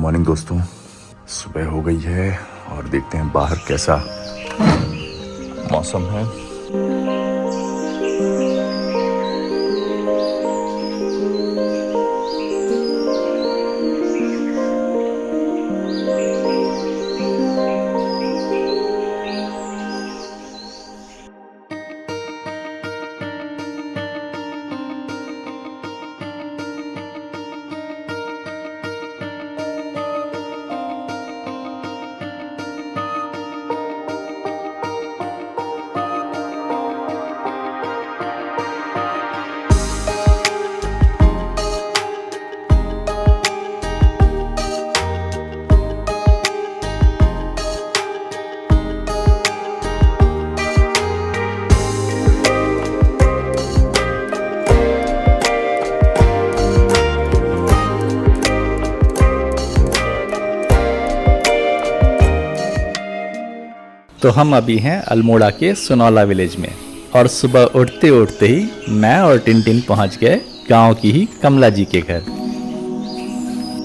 Morning दोस्तों, सुबह हो गई है और देखते हैं बाहर कैसा मौसम है। तो हम अभी हैं अल्मोड़ा के सुनौला विलेज में और सुबह उठते उठते ही मैं और टिनटिन पहुंच गए गांव की ही कमला जी के घर।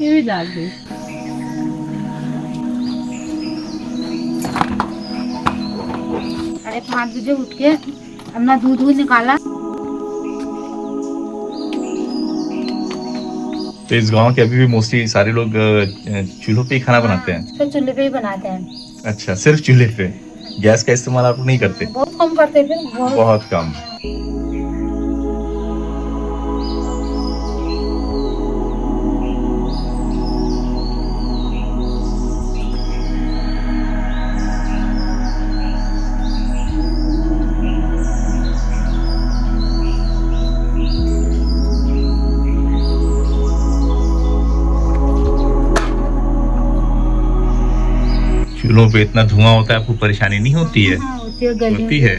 ये भी डाल दे। अरे 5 बजे उठ के अपना दूध निकाला। तो इस गांव के अभी भी मोस्टली सारे लोग चूल्हों पे ही खाना बनाते हैं। सिर्फ चूल्हे पे ही बनाते हैं। अच्छा, सिर्फ चूल्हे पे, गैस का इस्तेमाल आप लोग नहीं करते? बहुत कम करते थे, बहुत कम। चूल्हों पे इतना धुआं होता है, आपको परेशानी नहीं होती है? हाँ, होती है।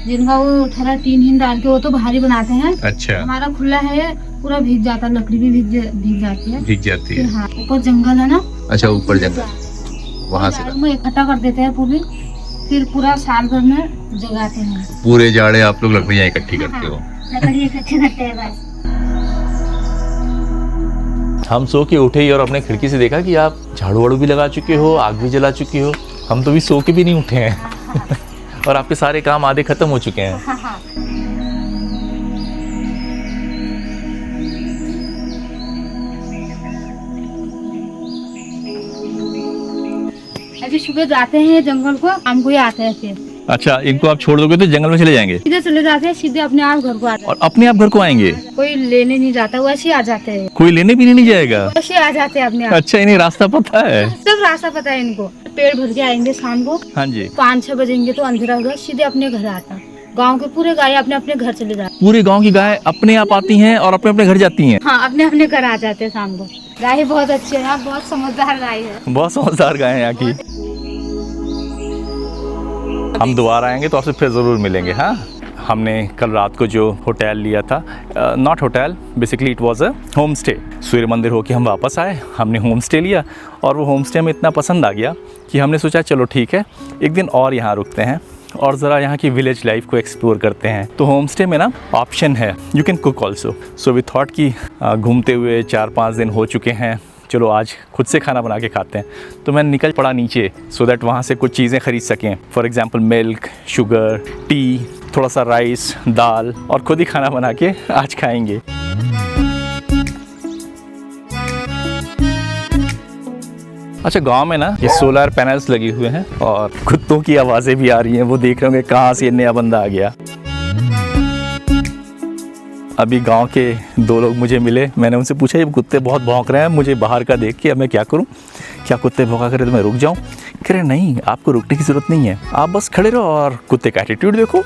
जिनका वो थोड़ा टीन हिन डाल के वो तो भारी बनाते हैं। अच्छा। हमारा खुला है, पूरा भीग जाता है, लकड़ी भी भीग जाती है। भीग जाती है। हाँ, ऊपर जंगल है ना। अच्छा, ऊपर जंगल, वहाँ से में इकट्ठा कर देते हैं पूरी, फिर पूरा साल भर में जगाते हैं। पूरे जाड़े आप लोग लकड़ियाँ इकट्ठी करते हो? लकड़ी इकट्ठी करते हैं बस। हम सो के उठे ही और अपने खिड़की से देखा कि आप झाड़ू वाड़ू भी लगा चुके हो, आग भी जला चुके हो। हम तो भी सो के भी नहीं उठे हैं और आपके सारे काम आधे खत्म हो चुके हैं। अभी सुबह जाते हैं जंगल को, शाम को ही आते हैं फिर। अच्छा, इनको आप छोड़ दोगे तो जंगल में चले जाएंगे? सीधे चले जाते हैं, सीधे अपने आप घर को आते हैं। और अपने आप घर को आएंगे? कोई लेने नहीं जाता, वैसे ही आ जाते हैं। कोई लेने भी नहीं जाएगा? वैसे आ जाते हैं अपने आप। अच्छा, इन्हें रास्ता पता है? सब रास्ता पता है इनको। पेड़ भर के आएंगे शाम को। हाँ जी। 5-6 बजेंगे तो अंधेरा होगा, सीधे अपने घर आता। गांव के पूरे गाय अपने अपने घर चले जाते। पूरे गांव की गाय अपने आप आती हैं और अपने अपने घर जाती हैं? हाँ, अपने अपने घर आ जाते हैं शाम को। गाय बहुत अच्छी है, बहुत समझदार गाय है। बहुत समझदार गाय है यहाँ की। हम दोबारा आएंगे तो आपसे फिर ज़रूर मिलेंगे। हाँ, हमने कल रात को जो होटल लिया था, not hotel, basically it was a home stay. Surya Mandir होके हम वापस आए, हमने होम स्टे लिया और वो होम स्टे हमें इतना पसंद आ गया कि हमने सोचा चलो ठीक है, एक दिन और यहाँ रुकते हैं और ज़रा यहाँ की विलेज लाइफ को एक्सप्लोर करते हैं। तो होम स्टे में ना ऑप्शन है, you can cook also. So we thought कि घूमते हुए 4-5 दिन हो चुके हैं, चलो आज खुद से खाना बना के खाते हैं। तो मैं निकल पड़ा नीचे सो दैट वहाँ से कुछ चीज़ें ख़रीद सकें। For example milk, sugar, T, थोड़ा सा राइस, दाल, और खुद ही खाना बना के आज खाएंगे। अच्छा, गांव में ना ये सोलर पैनल्स लगे हुए हैं और कुत्तों की आवाज़ें भी आ रही हैं। वो देख रहे होंगे कहाँ से नया बंदा आ गया। अभी गांव के 2 लोग मुझे मिले, मैंने उनसे पूछा ये कुत्ते बहुत भौंक रहे हैं मुझे बाहर का देख के, अब मैं क्या करूं? क्या कुत्ते भौंका करे तो मैं रुक जाऊं? कह रहे नहीं, आपको रुकने की ज़रूरत नहीं है, आप बस खड़े रहो और कुत्ते का एटीट्यूड देखो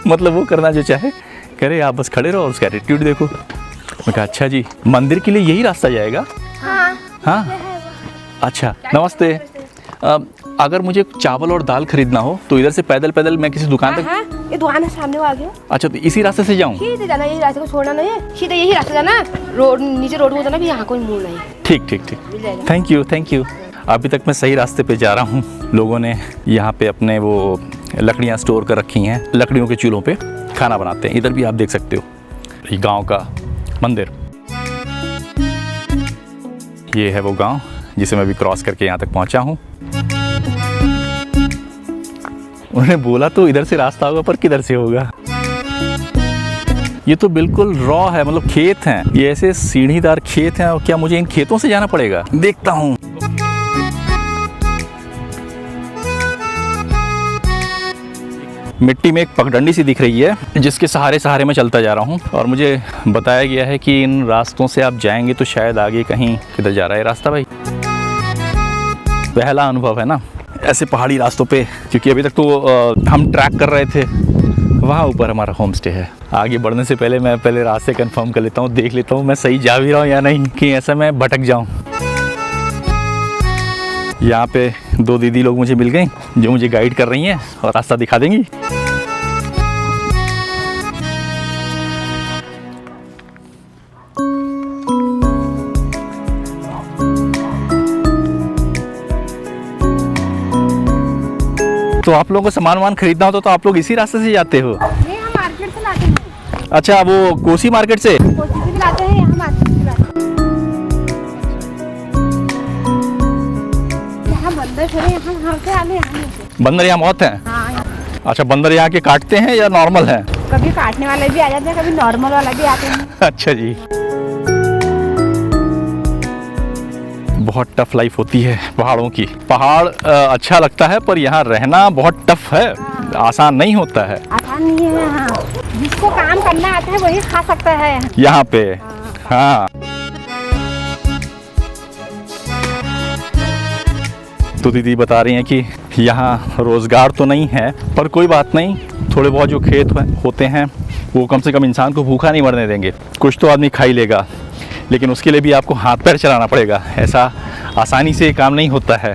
मतलब वो करना जो चाहे करे, आप बस खड़े रहो और उसका एटीट्यूड देखो। मैं कहा अच्छा जी, मंदिर के लिए यही रास्ता जाएगा? हाँ। अच्छा, नमस्ते। अगर मुझे चावल और दाल खरीदना हो तो इधर से पैदल पैदल मैं किसी दुकान तक? ये दुकान है सामने, वो आगे। अच्छा, तो इसी रास्ते से जाऊँ? सीधे जाना, यही रास्ते को छोड़ना नहीं है, सीधे यही रास्ते जाना, रोड नीचे रोड को जाना, भी यहाँ कोई मोड़ नहीं। ठीक ठीक ठीक, थैंक यू थैंक यू। अभी तक मैं सही रास्ते पे जा रहा हूँ। लोगों ने यहाँ पे अपने वो लकड़ियाँ स्टोर कर रखी हैं, लकड़ियों के चूल्हों पे खाना बनाते हैं। इधर भी आप देख सकते हो ये गांव का मंदिर। ये है वो गांव जिसे मैं अभी क्रॉस करके यहाँ तक पहुँचा हूँ। उन्होंने बोला तो इधर से रास्ता होगा, पर किधर से होगा? ये तो बिल्कुल रॉ है, मतलब खेत हैं, ये ऐसे सीढ़ीदार खेत हैं। और क्या मुझे इन खेतों से जाना पड़ेगा? देखता हूँ। मिट्टी में एक पगडंडी सी दिख रही है, जिसके सहारे सहारे मैं चलता जा रहा हूँ। और मुझे बताया गया है कि इन रास्तों से आप जाएंगे तो शायद आगे कहीं, किधर जा रहा है रास्ता भाई? पहला अनुभव है ना ऐसे पहाड़ी रास्तों पे, क्योंकि अभी तक तो हम ट्रैक कर रहे थे। वहाँ ऊपर हमारा होम स्टे है। आगे बढ़ने से पहले मैं पहले रास्ते कंफर्म कर लेता हूँ, देख लेता हूँ मैं सही जा भी रहा हूँ या नहीं, कि ऐसा मैं भटक जाऊँ। यहाँ पे 2 दीदी लोग मुझे मिल गई जो मुझे गाइड कर रही हैं और रास्ता दिखा देंगी। तो आप लोगों को सामान खरीदना होता तो आप लोग इसी रास्ते से जाते हो? नहीं, हम मार्केट से लाते हैं। अच्छा, वो कोसी मार्केट से? कोसी से भी लाते हैं, यहाँ मार्केट से लाते हैं। यहाँ बंदर खड़े, यहाँ से आने, यहाँ बंदर यहाँ बहुत हैं? हाँ। अच्छा, बंदर यहाँ के काटते हैं या नॉर्मल है? कभी काटने वाले भी आ जाते हैं, कभी नॉर्मल वाला भी आते हैं। अच्छा जी। बहुत टफ लाइफ होती है पहाड़ों की। पहाड़ अच्छा लगता है, पर यहाँ रहना बहुत टफ है, आसान नहीं होता है। आसान नहीं है यहाँ, जिसको काम करना आता है वही खा सकता है यहाँ पे। हाँ, तो दीदी बता रही हैं कि यहाँ रोजगार तो नहीं है, पर कोई बात नहीं, थोड़े बहुत जो खेत होते हैं वो कम से कम इंसान को भूखा नहीं मरने देंगे। कुछ तो आदमी खा ही लेगा, लेकिन उसके लिए भी आपको हाथ पैर चलाना पड़ेगा। ऐसा आसानी से काम नहीं होता है।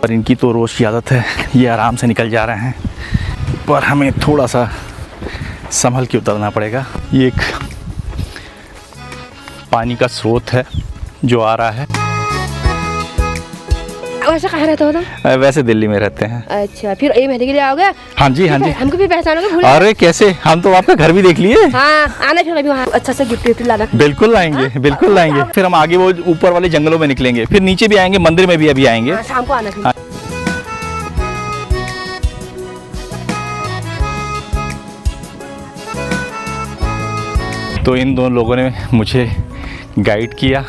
पर इनकी तो रोज़ की आदत है, ये आराम से निकल जा रहे हैं, पर हमें थोड़ा सा संभल के उतरना पड़ेगा। ये एक पानी का स्रोत है जो आ रहा है। वैसे कहाँ रहते हो तुम? वैसे दिल्ली में रहते हैं। अच्छा, फिर 1 महीने के लिए आओगे? हाँ जी, हाँ जी। हमको भी पहचानोगे? भूल अरे कैसे, हम तो आपका घर भी देख लिए। हाँ, आना फिर अभी वहाँ अच्छा से गिफ्ट विफ्ट लाना। बिल्कुल लाएंगे, बिल्कुल लाएंगे। फिर हम आगे वो ऊपर वाले जंगलों में निकलेंगे, फिर नीचे भी आएंगे, मंदिर में भी अभी आएंगे। हाँ, शाम को आना फिर। तो इन दोनों लोगों ने मुझे गाइड किया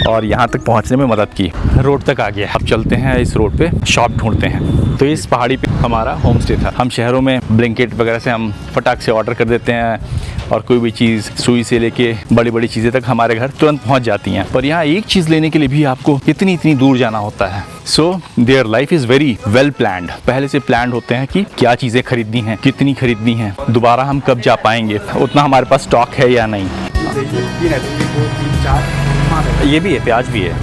और यहाँ तक पहुँचने में मदद की। रोड तक आ गया। अब चलते हैं इस रोड पे, शॉप ढूंढते हैं। तो इस पहाड़ी पे हमारा होम स्टे था। हम शहरों में ब्लिंकिट वगैरह से हम फटाक से ऑर्डर कर देते हैं और कोई भी चीज़, सुई से लेके बड़ी बड़ी चीज़ें तक हमारे घर तुरंत पहुँच जाती हैं। पर यहाँ एक चीज़ लेने के लिए भी आपको इतनी दूर जाना होता है। So their life is very well planned. पहले से प्लान्ड होते हैं कि क्या चीज़ें खरीदनी हैं, कितनी खरीदनी है, दोबारा हम कब जा पाएंगे, उतना हमारे पास स्टॉक है या नहीं। ये भी है, प्याज भी है।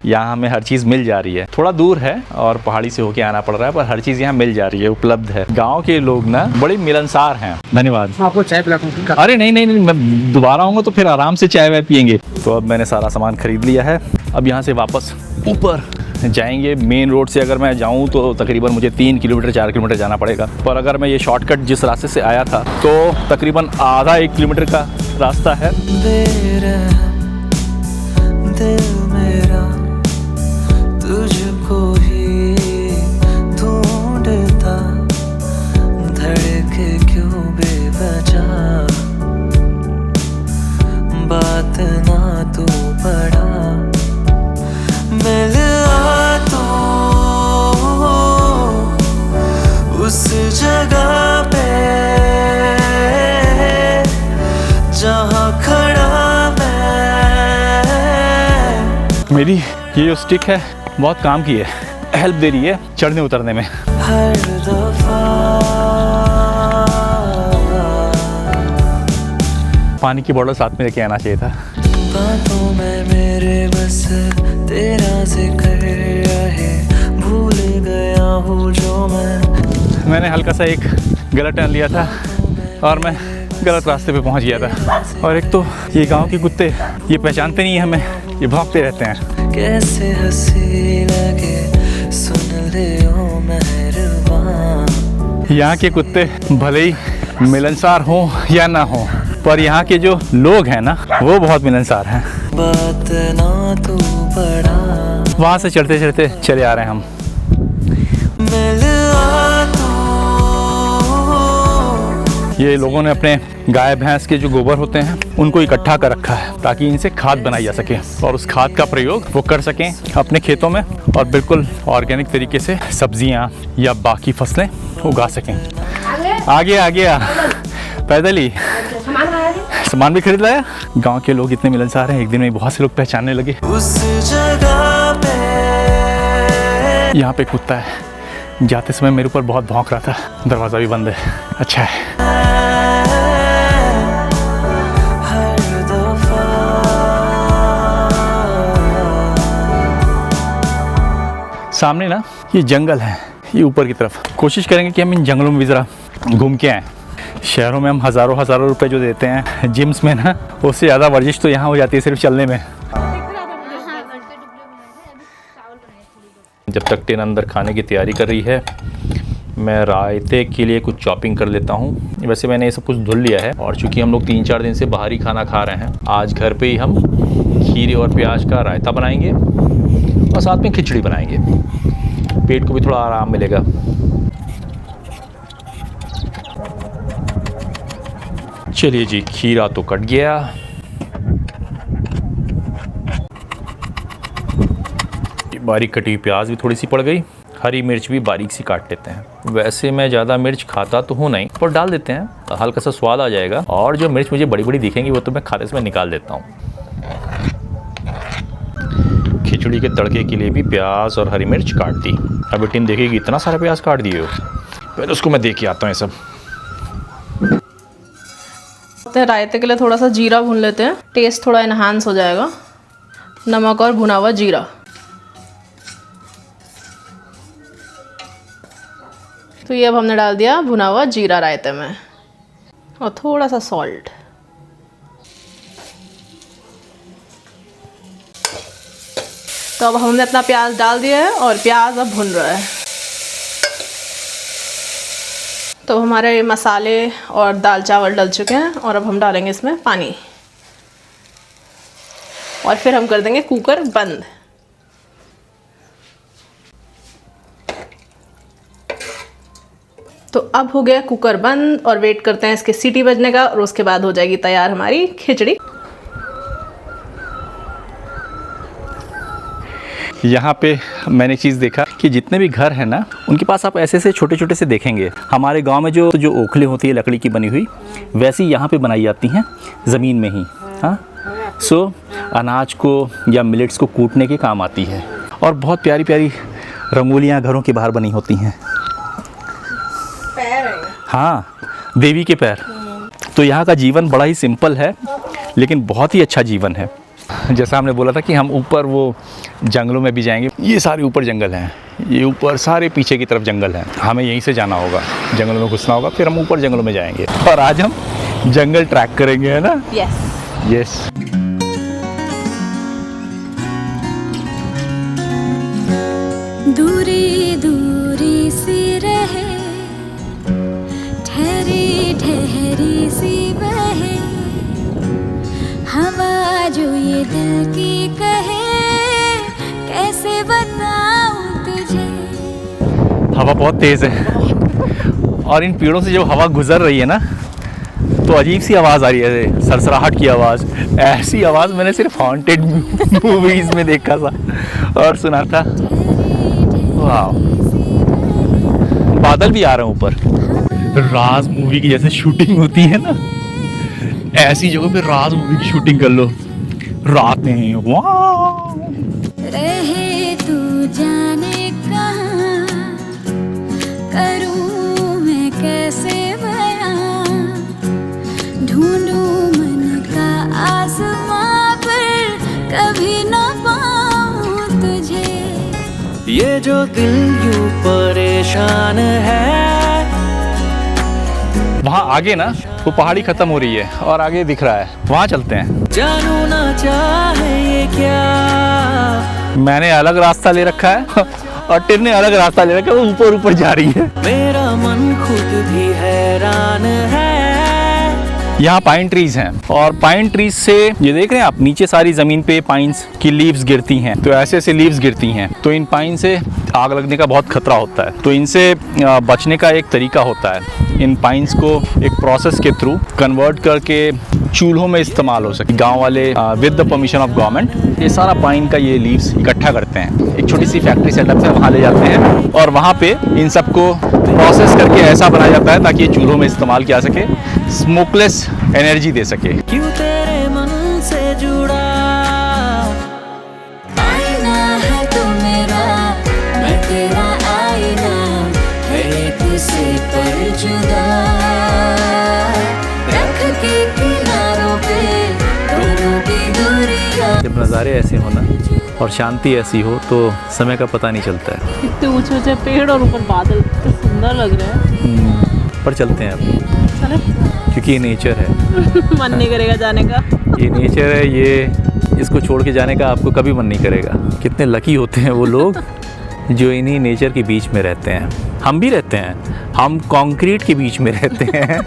यहाँ हमें हर चीज़ मिल जा रही है। थोड़ा दूर है और पहाड़ी से होके आना पड़ रहा है, पर हर चीज़ यहाँ मिल जा रही है, उपलब्ध है। गांव के लोग ना बड़े मिलनसार हैं। धन्यवाद। आपको चाय पिलाता हूँ। अरे नहीं, मैं दोबारा आऊँगा तो फिर आराम से चाय वाय पियेंगे। तो अब मैंने सारा सामान खरीद लिया है। अब यहाँ से वापस ऊपर जाएंगे। मेन रोड से अगर मैं जाऊँ तो तकरीबन मुझे 3 किलोमीटर 4 किलोमीटर जाना पड़ेगा, पर अगर मैं ये शॉर्टकट जिस रास्ते से आया था तो तकरीबन आधा 1 किलोमीटर का रास्ता है। दिल मेरा तुझको ही ढूंढता, धड़के क्यों बेवजह, बात ना तू पड़ा, मिल आ तू उस जगह पे जहाँ खड़ा मेरी ये जो स्टिक है बहुत काम की है, हेल्प दे रही है चढ़ने उतरने में। हर दफा पानी की बोतल साथ में लेके आना चाहिए था। बातों में मेरे बस तेरा जिक्र रहे, भूल गया हूँ जो मैंने हल्का सा एक गलत टर्न लिया था और मैं गलत रास्ते पे पहुंच गया था। और एक तो ये गांव के कुत्ते, ये पहचानते नहीं है हमें, ये भौंकते रहते हैं। कैसे हंसी लगे सुन ले ओ मेहरबान। यहाँ के कुत्ते भले ही मिलनसार हों या ना हों, पर यहाँ के जो लोग हैं ना वो बहुत मिलनसार हैं। बात ना तू बड़ा वहाँ से चढ़ते चढ़ते चले आ रहे हैं हम। मिल आ तू। ये लोगों ने अपने गाय भैंस के जो गोबर होते हैं उनको इकट्ठा कर रखा है ताकि इनसे खाद बनाई जा सके और उस खाद का प्रयोग वो कर सकें अपने खेतों में और बिल्कुल ऑर्गेनिक तरीके से सब्जियां या बाकी फसलें उगा सकें। आ गया पैदल ही सामान भी खरीद लाया। गांव के लोग इतने मिलनसार हैं, एक दिन में बहुत से लोग पहचानने लगे। उस जगह पे यहाँ पे कुत्ता है, जाते समय मेरे ऊपर बहुत भौंक रहा था। दरवाज़ा भी बंद है, अच्छा है। हर दफा सामने ना ये जंगल है, ये ऊपर की तरफ। कोशिश करेंगे कि हम इन जंगलों में भी ज़रा घूम के आएँ। शहरों में हम हज़ारों रुपए जो देते हैं जिम्स में ना, उससे ज़्यादा वर्जिश तो यहाँ हो जाती है सिर्फ चलने में। जब तक टेन अंदर खाने की तैयारी कर रही है, मैं रायते के लिए कुछ चॉपिंग कर लेता हूँ। वैसे मैंने ये सब कुछ धुल लिया है और चूँकि हम लोग 3-4 दिन से बाहरी खाना खा रहे हैं, आज घर पे ही हम खीरे और प्याज का रायता बनाएंगे और साथ में खिचड़ी बनाएंगे। पेट को भी थोड़ा आराम मिलेगा। चलिए जी, खीरा तो कट गया। बारीक कटी हुई प्याज भी थोड़ी सी पड़ गई, हरी मिर्च भी बारीक सी काट लेते हैं। वैसे मैं ज़्यादा मिर्च खाता तो हूँ नहीं, पर डाल देते हैं, हल्का सा स्वाद आ जाएगा। और जो मिर्च मुझे बड़ी बड़ी दिखेंगी वो तो मैं खाते समय निकाल देता हूँ। खिचड़ी के तड़के के लिए भी प्याज और हरी मिर्च काट दी। अब टीम देखेगी इतना सारा प्याज काट दिए हो, पहले उसको मैं देख के आता हूँ। ये सब रायते के लिए थोड़ा सा जीरा भून लेते हैं, टेस्ट थोड़ा इन्हांस हो जाएगा। नमक और भुना हुआ जीरा, तो ये अब हमने डाल दिया भुना हुआ जीरा रायते में, और थोड़ा सा सॉल्ट। तो अब हमने अपना प्याज डाल दिया है और प्याज अब भुन रहा है। तो हमारे मसाले और दाल चावल डल चुके हैं और अब हम डालेंगे इसमें पानी और फिर हम कर देंगे कुकर बंद। तो अब हो गया कुकर बंद और वेट करते हैं इसके सीटी बजने का और उसके बाद हो जाएगी तैयार हमारी खिचड़ी। यहाँ पे मैंने एक चीज़ देखा कि जितने भी घर हैं ना, उनके पास आप ऐसे से छोटे छोटे से देखेंगे। हमारे गांव में जो ओखली होती है लकड़ी की बनी हुई, वैसी यहाँ पे बनाई जाती हैं ज़मीन में ही। हाँ, सो अनाज को या मिलेट्स को कूटने के काम आती है। और बहुत प्यारी प्यारी रंगोलियाँ घरों के बाहर बनी होती हैं। पैर है। हाँ, देवी के पैर। तो यहाँ का जीवन बड़ा ही सिंपल है, लेकिन बहुत ही अच्छा जीवन है। जैसा हमने बोला था कि हम ऊपर वो जंगलों में भी जाएंगे। ये सारे ऊपर जंगल हैं, ये ऊपर सारे पीछे की तरफ जंगल हैं। हमें यहीं से जाना होगा, जंगलों में घुसना होगा, फिर हम ऊपर जंगलों में जाएंगे। और आज हम जंगल ट्रैक करेंगे, है ना? यस। दूरी दूरी सी रहे, ठहरी ठहरी सी बहे, हवा जो ये दिल की कहे, कैसे बताऊं तुझे। हवा बहुत तेज़ है और इन पेड़ों से जब हवा गुजर रही है ना, तो अजीब सी आवाज़ आ रही है, सरसराहट की आवाज़। ऐसी आवाज़ मैंने सिर्फ हॉन्टेड मूवीज़ में देखा था और सुना था। वाह, बादल भी आ रहे हैं ऊपर। राज मूवी की जैसे शूटिंग होती है ना, ऐसी जगह पे राज मूवी की शूटिंग कर लो रात में। वाह, रहे तू जाने कहाँ, करूँ मैं कैसे बयां, ढूंढूं मन का आसमां पर कभी न पाऊं तुझे। ये जो दिल यूं परेशान है। वहाँ आगे ना वो पहाड़ी खत्म हो रही है और आगे दिख रहा है, वहाँ चलते हैं। जानू ना चाहे ये क्या, मैंने अलग रास्ता ले रखा है और टिन ने अलग रास्ता ले रखा है, वो ऊपर ऊपर जा रही है। मेरा मन खुद भी हैरान है। यहाँ पाइन ट्रीज हैं और पाइन ट्रीज से ये देख रहे हैं आप नीचे सारी ज़मीन पे पाइन्स की लीव्स गिरती हैं, तो ऐसे ऐसे लीव्स गिरती हैं, तो इन पाइन से आग लगने का बहुत खतरा होता है। तो इनसे बचने का एक तरीका होता है, इन पाइन्स को एक प्रोसेस के थ्रू कन्वर्ट करके चूल्हों में इस्तेमाल हो सके। गांव वाले with the permission of government ये सारा पाइन का ये लीव्स इकट्ठा करते हैं, एक छोटी सी फैक्ट्री सेटअप से वहाँ ले जाते हैं और वहाँ पे इन सबको प्रोसेस करके ऐसा बनाया जाता है ताकि ये चूल्हों में इस्तेमाल किया सके, स्मोकलेस एनर्जी दे सके। क्यों तेरे मन से जुड़ा आईना है तू मेरा, मैं तेरा आईना, है एक से पर जुदा, रख के किनारों पे दोनों की दूरियां। जब नज़ारे ऐसे होना और शांति ऐसी हो तो समय का पता नहीं चलता है। इतने ऊंचे ऊंचे पेड़ और ऊपर बादल, कितना सुंदर लग रहा है। पर चलते हैं अब, चले क्योंकि ये नेचर है। मन नहीं करेगा जाने का। ये नेचर है, ये इसको छोड़ के जाने का आपको कभी मन नहीं करेगा। कितने लकी होते हैं वो लोग जो इन्हीं नेचर के बीच में रहते हैं। हम भी रहते हैं, हम कंक्रीट के बीच में रहते हैं।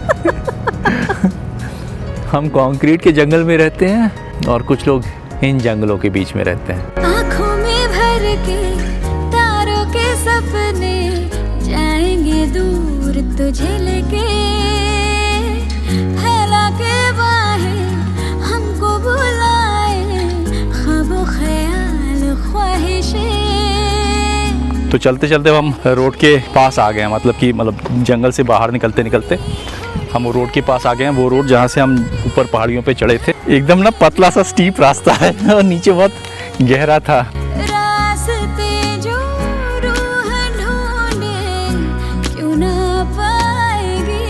हम कंक्रीट के जंगल में रहते हैं और कुछ लोग इन जंगलों के बीच में रहते हैं। आँखों में भर के तारों के सपने जाएंगे दूर तुझे लेके, फैला के बाहें हमको बुलाए, ख्वाबो ख्याल ख्वाहिशें। तो चलते चलते हम रोड के पास आ गए हैं, मतलब जंगल से बाहर निकलते निकलते हम वो रोड के पास आ गए हैं। वो रोड जहाँ से हम ऊपर पहाड़ियों पे चढ़े थे, एकदम ना पतला सा स्टीप रास्ता है और नीचे बहुत गहरा था। रास्ते जो रूह ढूंढे क्यों ना पाएगी।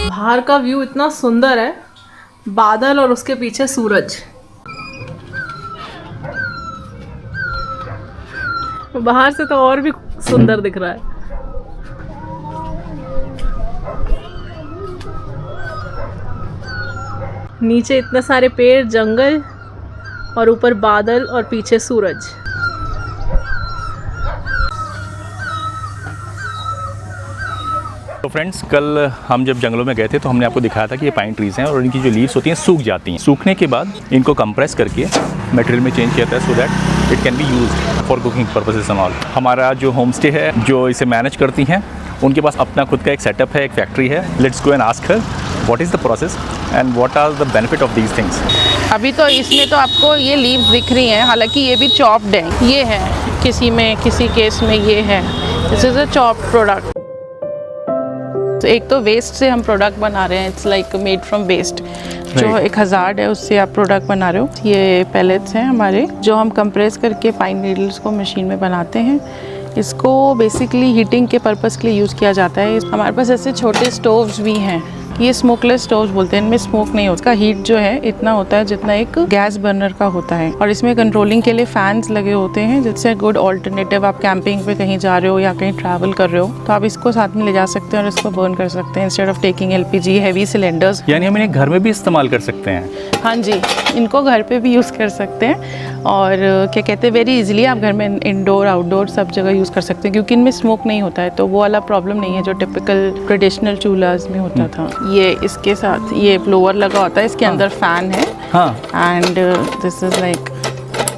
बाहर का व्यू इतना सुंदर है, बादल और उसके पीछे सूरज। बाहर से तो और भी सुंदर दिख रहा है। नीचे इतने सारे पेड़, जंगल और ऊपर बादल और पीछे सूरज। तो फ्रेंड्स, कल हम जब जंगलों में गए थे तो हमने आपको दिखाया था कि ये पाइन ट्रीज़ हैं और इनकी जो लीव्स होती हैं सूख जाती हैं। सूखने के बाद इनको कंप्रेस करके मटेरियल में चेंज किया जाता है so that it can be used for cooking purposes and all. हमारा जो होम स्टे है जो इसे मैनेज करती हैं, उनके पास अपना खुद का एक सेटअप है, एक फैक्ट्री है। Let's go and ask her what is the process and what are the benefit of these things. अभी तो इसमें तो आपको ये लीव्स दिख रही हैं, हालांकि ये भी चॉप्ड है। ये है किसी केस में ये है, this is a chopped product. तो एक तो वेस्ट से हम प्रोडक्ट बना रहे हैं, it's like made from waste. जो एक हज़ार्ड है उससे आप प्रोडक्ट बना रहे हो। ये पैलेट्स हैं हमारे जो हम कंप्रेस करके पाइन नीडल्स को मशीन में बनाते हैं। इसको बेसिकली हीटिंग के पर्पस के लिए यूज़ किया जाता है। हमारे पास ऐसे छोटे स्टोव्स भी हैं, ये स्मोकलेस स्टोव्स बोलते हैं, इनमें स्मोक नहीं होता। उसका हीट जो है इतना होता है जितना एक गैस बर्नर का होता है। और इसमें कंट्रोलिंग के लिए फैंस लगे होते हैं, जिससे गुड ऑल्टरनेटिव। आप कैंपिंग पे कहीं जा रहे हो या कहीं ट्रैवल कर रहे हो तो आप इसको साथ में ले जा सकते हैं और इसको बर्न कर सकते हैं instead of taking LPG heavy cylinders. यानी हम इन्हें घर में भी इस्तेमाल कर सकते हैं? हाँ जी, इनको घर पे भी यूज़ कर सकते हैं और क्या कहते हैं वेरी इजीली आप घर में इंडोर आउटडोर सब जगह यूज़ कर सकते हैं, क्योंकि इनमें स्मोक नहीं होता है। तो वो वाला प्रॉब्लम नहीं है जो टिपिकल ट्रेडिशनल चूल्हास में होता था। ये इसके साथ ये ब्लोअर लगा होता है, इसके अंदर फैन है। हाँ, and this is like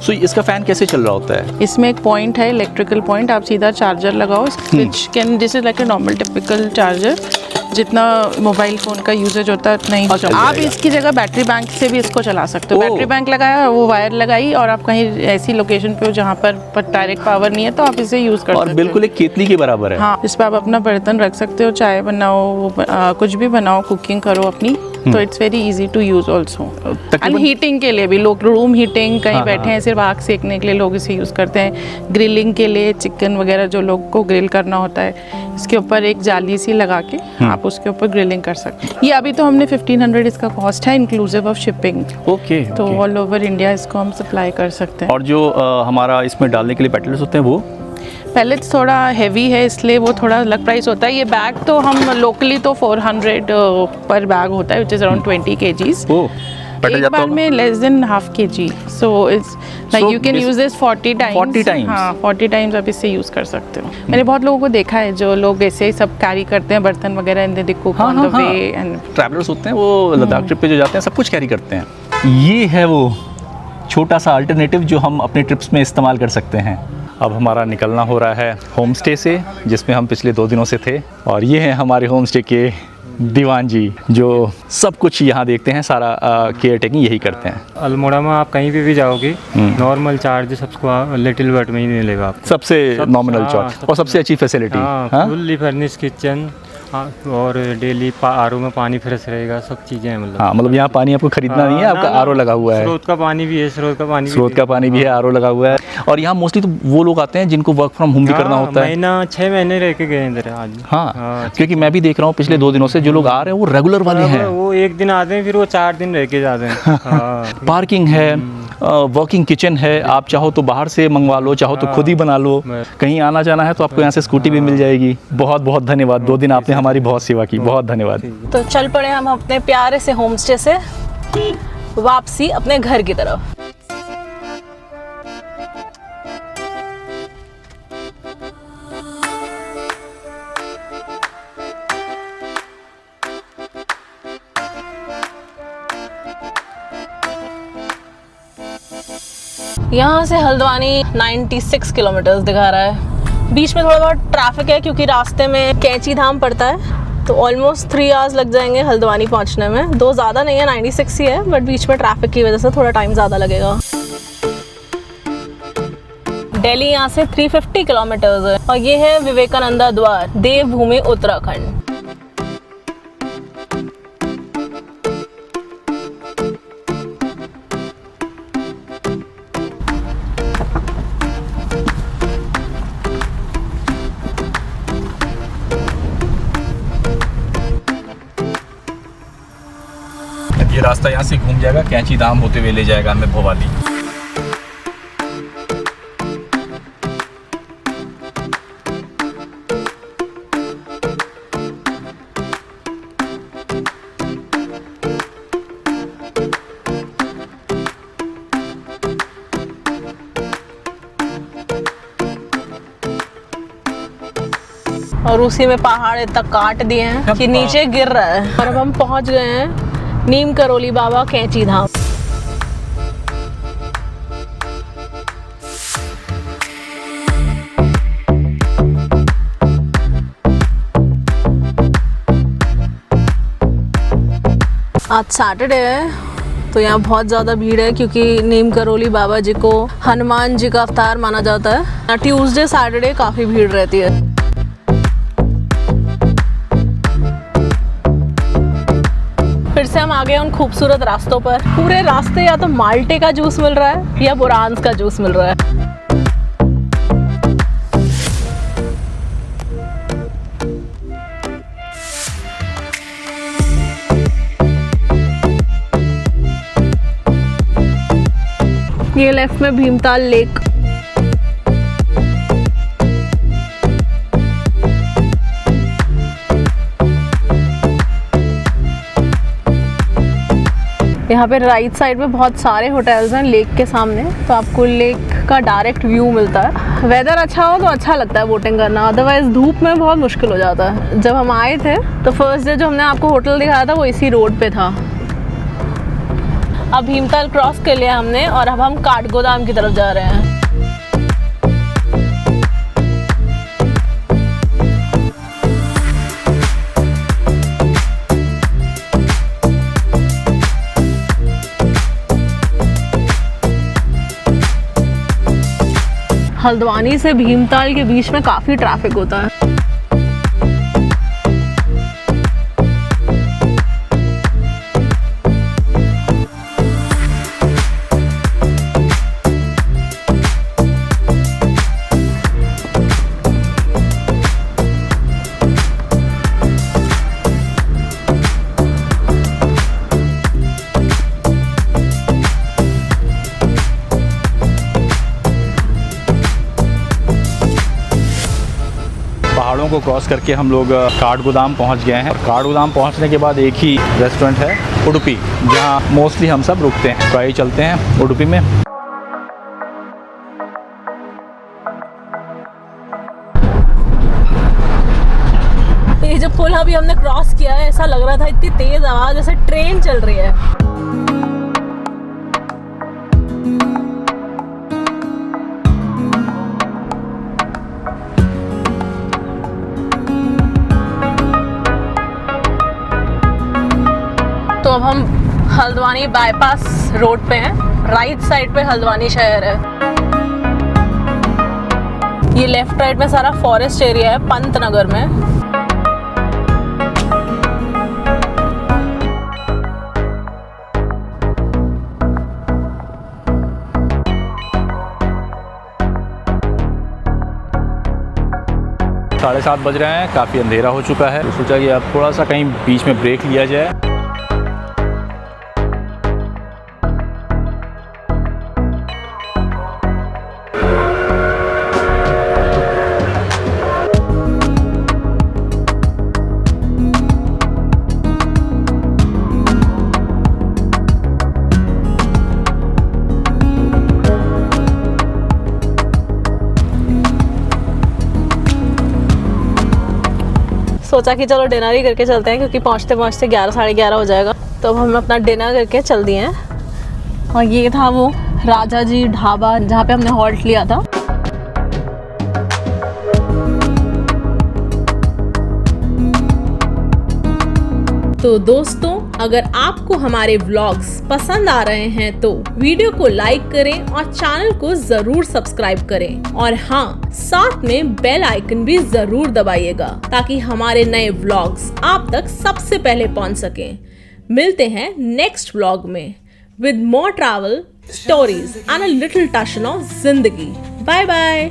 so इसका फ़ैन कैसे चल रहा होता है? इसमें एक पॉइंट है, इलेक्ट्रिकल पॉइंट। आप सीधा चार्जर लगाओ, which can this is like a normal typical charger. जितना मोबाइल फ़ोन का यूजेज होता है उतना ही आप इसकी जगह बैटरी बैंक से भी इसको चला सकते हो। बैटरी बैंक लगाया, वो वायर लगाई और आप कहीं ऐसी लोकेशन पे हो जहाँ पर डायरेक्ट पावर नहीं है तो आप इसे यूज़ कर सकते हो। और बिल्कुल एक केतली के बराबर है। हाँ, इस पर आप अपना बर्तन रख सकते हो, चाय बनाओ, कुछ भी बनाओ, कुकिंग करो अपनी। तो it's very easy to use also. And heating के लिए भी लोग, रूम हीटिंग, कहीं बैठे हैं सिर्फ आग सेकने के लिए लोग इसे यूज़ करते हैं। ग्रिलिंग के लिए चिकन वगैरह जो लोग को ग्रिल करना होता है, इसके ऊपर एक जाली सी लगा के आप उसके ऊपर ग्रिलिंग कर सकते हैं। ये अभी तो हमने 1500 इसका कॉस्ट है इंक्लूसिव ऑफ शिपिंग। ओके। तो ऑल ओवर इंडिया इसको हम सप्लाई कर सकते हैं। और जो हमारा इसमें डालने के लिए पैलेट्स होते हैं वो पैलेट्स थोड़ा हैवी है इसलिए वो थोड़ा अलग प्राइस होता है। ये बैग तो हम लोकली तो 400 पर बैग होता है, विच इज़ अराउंड 20 kgs। पटल एक जाता बार होगा? में less than half kg. So it's like So you can this- use this 40 times. 40 times? हाँ 40 times आप इससे यूज़ कर सकते हो। मैंने बहुत लोगों को देखा है जो लोग ऐसे ही सब कैरी करते हैं बर्तन वगैरह and they cook on the way and travellers होते हैं वो लद्दाख ट्रिप पे जो जाते हैं सब कुछ कैरी करते हैं। ये है वो छोटा सा अल्टरनेटिव जो हम अपने ट्रिप्स में इस्तेमाल कर सकते हैं। अब हमारा निकलना हो रहा है होम स्टे से, जिसमें हम पिछले 2 दिनों से थे, और ये हैं हमारे होम स्टे के दीवान जी जो सब कुछ यहाँ देखते हैं, सारा केयर टेकिंग यही करते हैं। अल्मोड़ा में आप कहीं पे भी जाओगे नॉर्मल चार्ज सबको लिटिल बर्ड में ही मिलेगा आपको। सबसे नॉमिनल हाँ, चार्ज और सबसे अच्छी फैसिलिटी। हाँ? फुल्ली फर्निश किचन और डेली आरओ में पानी फ्रेश रहेगा, सब चीज़ें हैं मतलब। हाँ, मतलब यहाँ पानी आपको खरीदना नहीं है, आपका आरओ लगा हुआ है। स्रोत का पानी भी है, स्रोत का पानी भी है, आरओ लगा हुआ है। और यहाँ मोस्टली तो वो लोग आते हैं जिनको वर्क फ्रॉम होम भी करना होता है। महीना 6 महीने रह के गए इधर आज। हाँ, क्योंकि मैं भी देख रहा हूँ पिछले 2 दिनों से जो लोग आ रहे हैं वो रेगुलर वाले हैं। वो एक दिन आते हैं फिर वो 4 दिन रह के जाते हैं। पार्किंग है, वर्किंग किचन है, आप चाहो तो बाहर से मंगवा लो, चाहो तो खुद ही बना लो। कहीं आना जाना है तो आपको यहाँ से स्कूटी भी मिल जाएगी। बहुत बहुत धन्यवाद, 2 दिन आपने हमारी बहुत सेवा की, बहुत धन्यवाद। तो चल पड़े हम अपने प्यारे से होम स्टे से वापसी अपने घर की तरफ। यहाँ से हल्द्वानी 96 किलोमीटर्स दिखा रहा है। बीच में थोड़ा बहुत ट्रैफिक है क्योंकि रास्ते में कैंची धाम पड़ता है, तो ऑलमोस्ट 3 आवर्स लग जाएंगे हल्द्वानी पहुँचने में। 2 ज़्यादा नहीं है, 96 ही है, बट बीच में ट्रैफिक की वजह से थोड़ा टाइम ज़्यादा लगेगा। दिल्ली यहाँ से 350 किलोमीटर्स है और ये है विवेकानंदा द्वार, देवभूमि उत्तराखंड। ये रास्ता यहाँ से घूम जाएगा, कैंची धाम होते हुए ले जाएगा हमें भोवाली। और उसी में पहाड़ इतना काट दिए हैं कि नीचे गिर रहा है। और अब हम पहुंच गए हैं नीम करोली बाबा कैंची धाम। आज सैटरडे है तो यहाँ बहुत ज़्यादा भीड़ है क्योंकि नीम करोली बाबा जी को हनुमान जी का अवतार माना जाता है। ट्यूसडे सैटरडे काफ़ी भीड़ रहती है। फिर से हम आ गए उन खूबसूरत रास्तों पर। पूरे रास्ते या तो माल्टे का जूस मिल रहा है या बुरांस का जूस मिल रहा है। ये लेफ्ट में भीमताल लेक। यहाँ पे राइट साइड में बहुत सारे होटल्स हैं लेक के सामने, तो आपको लेक का डायरेक्ट व्यू मिलता है। वेदर अच्छा हो तो अच्छा लगता है बोटिंग करना, अदरवाइज धूप में बहुत मुश्किल हो जाता है। जब हम आए थे तो फर्स्ट डे जो हमने आपको होटल दिखाया था वो इसी रोड पे था। अब भीमताल क्रॉस कर लिया हमने और अब हम काठगोदाम की तरफ जा रहे हैं। हल्द्वानी से भीमताल के बीच में काफ़ी ट्रैफिक होता है। पहाड़ों को क्रॉस करके हम लोग काठगोदाम पहुंच गए हैं। और काठगोदाम पहुंचने के बाद एक ही रेस्टोरेंट है उडुपी, जहां मोस्टली हम सब रुकते हैं। तो आइए चलते हैं उडुपी में। ये जो पुल अभी हमने क्रॉस किया है, ऐसा लग रहा था इतनी तेज आवाज जैसे ट्रेन चल रही है। तो अब हम हल्द्वानी बाईपास रोड पे हैं। राइट साइड पे हल्द्वानी शहर है। ये लेफ्ट राइट में सारा फॉरेस्ट एरिया है पंतनगर में। साढ़े 7 बज रहे हैं, काफ़ी अंधेरा हो चुका है। तो सोचा कि अब थोड़ा सा कहीं बीच में ब्रेक लिया जाए। सोचा कि चलो डिनर ही करके चलते हैं, क्योंकि पहुंचते पहुंचते 11 साढ़े 11 हो जाएगा। तो अब हम अपना डिनर करके चल दिए हैं। और ये था वो राजा जी ढाबा जहाँ पे हमने हॉल्ट लिया था। तो दोस्तों, अगर आपको हमारे व्लॉग्स पसंद आ रहे हैं तो वीडियो को लाइक करें और चैनल को जरूर सब्सक्राइब करें। और हाँ, साथ में बेल आइकन भी जरूर दबाइएगा ताकि हमारे नए व्लॉग्स आप तक सबसे पहले पहुंच सकें। मिलते हैं नेक्स्ट व्लॉग में with more travel stories and a little touch of जिंदगी। Bye bye.